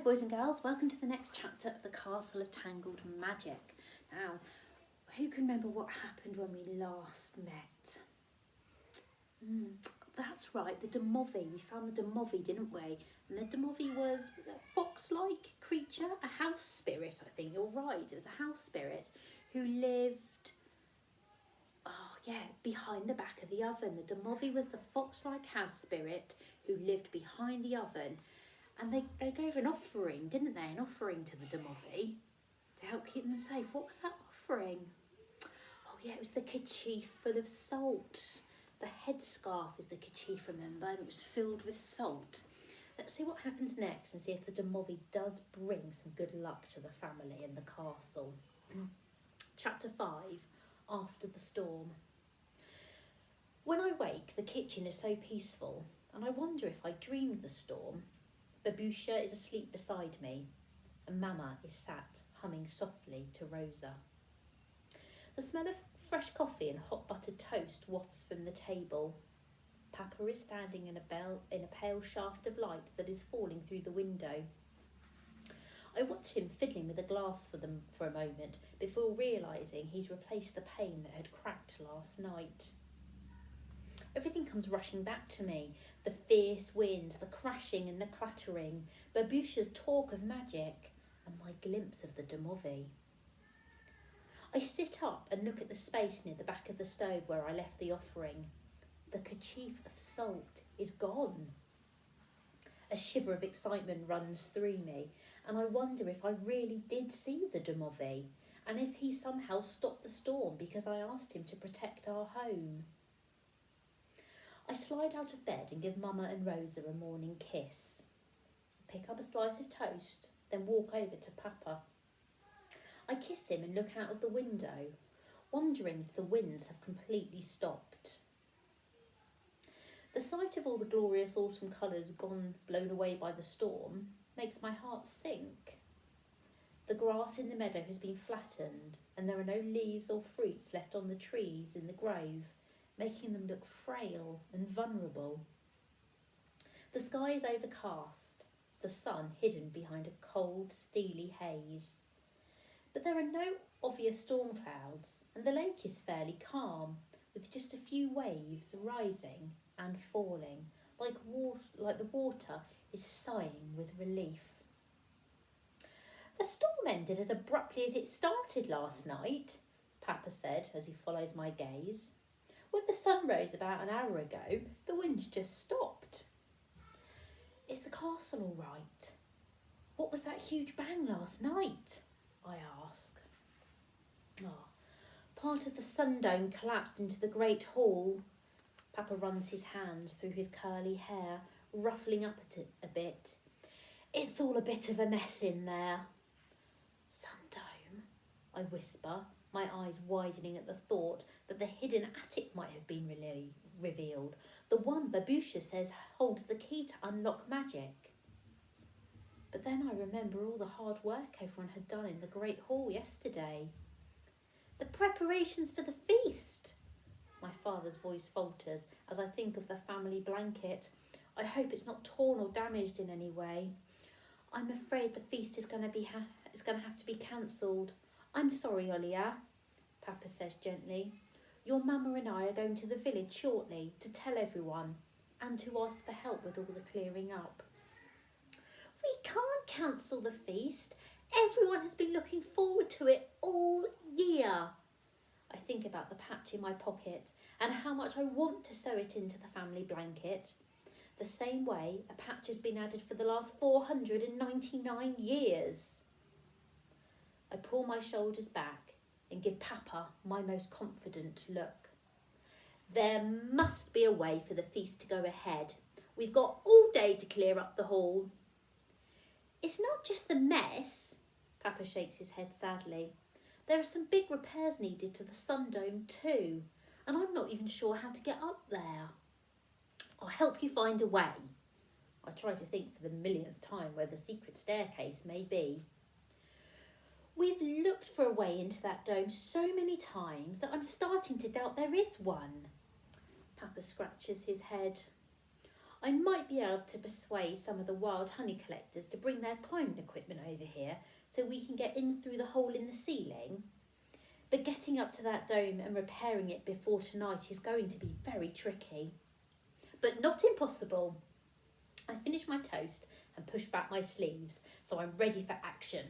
boys and girls, welcome to the next chapter of the Castle of Tangled Magic. Now, who can remember what happened when we last met? That's right, the Domovy. We found the Domovy, didn't we? And the Domovy was a fox-like creature, a house spirit, I think. You're right, it was a house spirit who lived, behind the back of the oven. The Domovy was the fox-like house spirit who lived behind the oven. And they gave an offering, didn't they? An offering to the Domovy to help keep them safe. What was that offering? Oh yeah, it was the kerchief full of salt. The headscarf is the kerchief, remember, and it was filled with salt. Let's see what happens next and see if the Domovy does bring some good luck to the family and the castle. Chapter 5, After the Storm. When I wake, the kitchen is so peaceful, and I wonder if I dreamed the storm. Babusha is asleep beside me, and Mama is sat humming softly to Rosa. The smell of fresh coffee and hot buttered toast wafts from the table. Papa is standing in a pale shaft of light that is falling through the window. I watch him fiddling with a glass for them for a moment before realising he's replaced the pane that had cracked last night. Everything comes rushing back to me. The fierce winds, the crashing and the clattering, Babusha's talk of magic, and my glimpse of the Domovy. I sit up and look at the space near the back of the stove where I left the offering. The kerchief of salt is gone. A shiver of excitement runs through me, and I wonder if I really did see the Domovy, and if he somehow stopped the storm because I asked him to protect our home. I slide out of bed and give Mama and Rosa a morning kiss. Pick up a slice of toast, then walk over to Papa. I kiss him and look out of the window, wondering if the winds have completely stopped. The sight of all the glorious autumn colours blown away by the storm makes my heart sink. The grass in the meadow has been flattened, and there are no leaves or fruits left on the trees in the grove, making them look frail and vulnerable. The sky is overcast, the sun hidden behind a cold, steely haze. But there are no obvious storm clouds, and the lake is fairly calm, with just a few waves rising and falling, like the water is sighing with relief. The storm ended as abruptly as it started last night, Papa said as he follows my gaze. When the sun rose about an hour ago, the wind just stopped. Is the castle all right? What was that huge bang last night? I ask. Part of the sun-dome collapsed into the great hall. Papa runs his hands through his curly hair, ruffling up at it a bit. It's all a bit of a mess in there. Sun-dome, I whisper, my eyes widening at the thought that the hidden attic might have been revealed, the one Babusha says holds the key to unlock magic. But then I remember all the hard work everyone had done in the great hall yesterday. The preparations for the feast. My father's voice falters as I think of the family blanket. I hope it's not torn or damaged in any way. I'm afraid the feast is going to have to be cancelled. I'm sorry, Olia, Papa says gently. Your Mama and I are going to the village shortly to tell everyone and to ask for help with all the clearing up. We can't cancel the feast. Everyone has been looking forward to it all year. I think about the patch in my pocket and how much I want to sew it into the family blanket. The same way a patch has been added for the last 499 years. I pull my shoulders back and give Papa my most confident look. There must be a way for the feast to go ahead. We've got all day to clear up the hall. It's not just the mess, Papa shakes his head sadly. There are some big repairs needed to the sun-dome too, and I'm not even sure how to get up there. I'll help you find a way. I try to think for the millionth time where the secret staircase may be. We've looked for a way into that dome so many times that I'm starting to doubt there is one. Papa scratches his head. I might be able to persuade some of the wild honey collectors to bring their climbing equipment over here so we can get in through the hole in the ceiling. But getting up to that dome and repairing it before tonight is going to be very tricky. But not impossible. I finish my toast and push back my sleeves so I'm ready for action.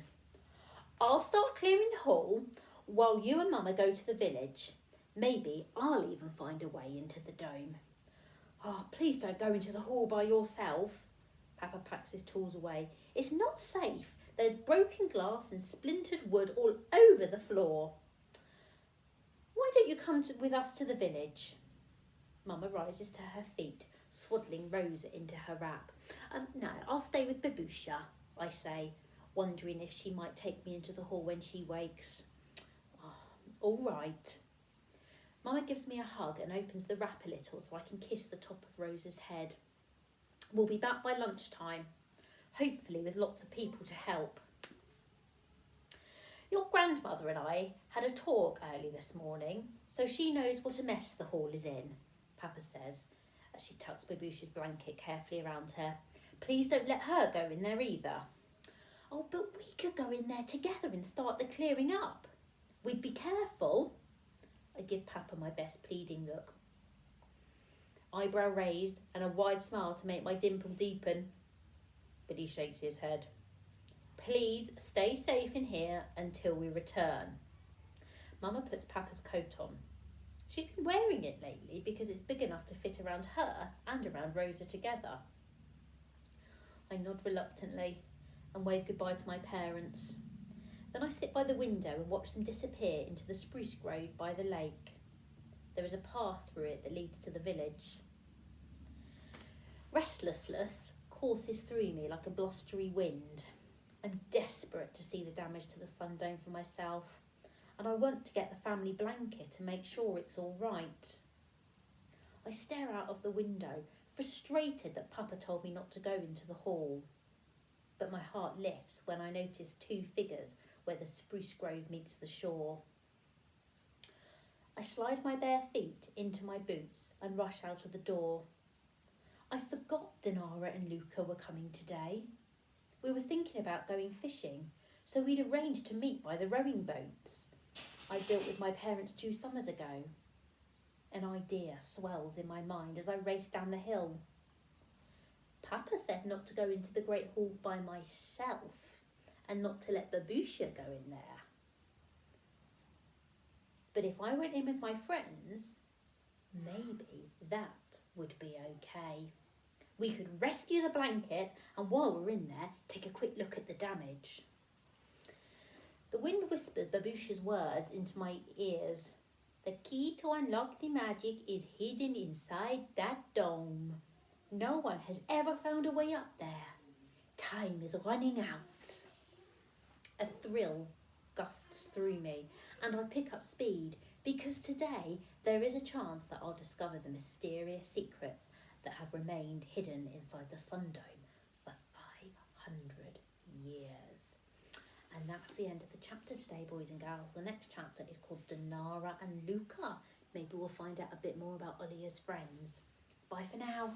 I'll start clearing the hall while you and Mama go to the village. Maybe I'll even find a way into the dome. Oh, please don't go into the hall by yourself. Papa packs his tools away. It's not safe. There's broken glass and splintered wood all over the floor. Why don't you come with us to the village? Mama rises to her feet, swaddling Rosa into her wrap. No, I'll stay with Babusha, I say, wondering if she might take me into the hall when she wakes. Oh, all right. Mama gives me a hug and opens the wrap a little so I can kiss the top of Rosa's head. We'll be back by lunchtime, hopefully with lots of people to help. Your grandmother and I had a talk early this morning, so she knows what a mess the hall is in, Papa says, as she tucks Babusha's blanket carefully around her. Please don't let her go in there either. Oh, but we could go in there together and start the clearing up. We'd be careful. I give Papa my best pleading look. Eyebrow raised and a wide smile to make my dimple deepen. But he shakes his head. Please stay safe in here until we return. Mama puts Papa's coat on. She's been wearing it lately because it's big enough to fit around her and around Rosa together. I nod reluctantly and wave goodbye to my parents. Then I sit by the window and watch them disappear into the spruce grove by the lake. There is a path through it that leads to the village. Restlessness courses through me like a blustery wind. I'm desperate to see the damage to the sun dome for myself, and I want to get the family blanket and make sure it's all right. I stare out of the window, frustrated that Papa told me not to go into the hall. But my heart lifts when I notice two figures where the spruce grove meets the shore. I slide my bare feet into my boots and rush out of the door. I forgot Dinara and Luca were coming today. We were thinking about going fishing, so we'd arranged to meet by the rowing boats I built with my parents 2 summers ago. An idea swells in my mind as I race down the hill. Papa said not to go into the Great Hall by myself and not to let Babusha go in there. But if I went in with my friends, maybe that would be okay. We could rescue the blanket and while we're in there, take a quick look at the damage. The wind whispers Babusha's words into my ears. The key to unlock the magic is hidden inside that dome. No one has ever found a way up there. Time is running out. A thrill gusts through me and I pick up speed because today there is a chance that I'll discover the mysterious secrets that have remained hidden inside the sun dome for 500 years. And that's the end of the chapter today, boys and girls. The next chapter is called Dinara and Luca. Maybe we'll find out a bit more about Olia's friends. Bye for now.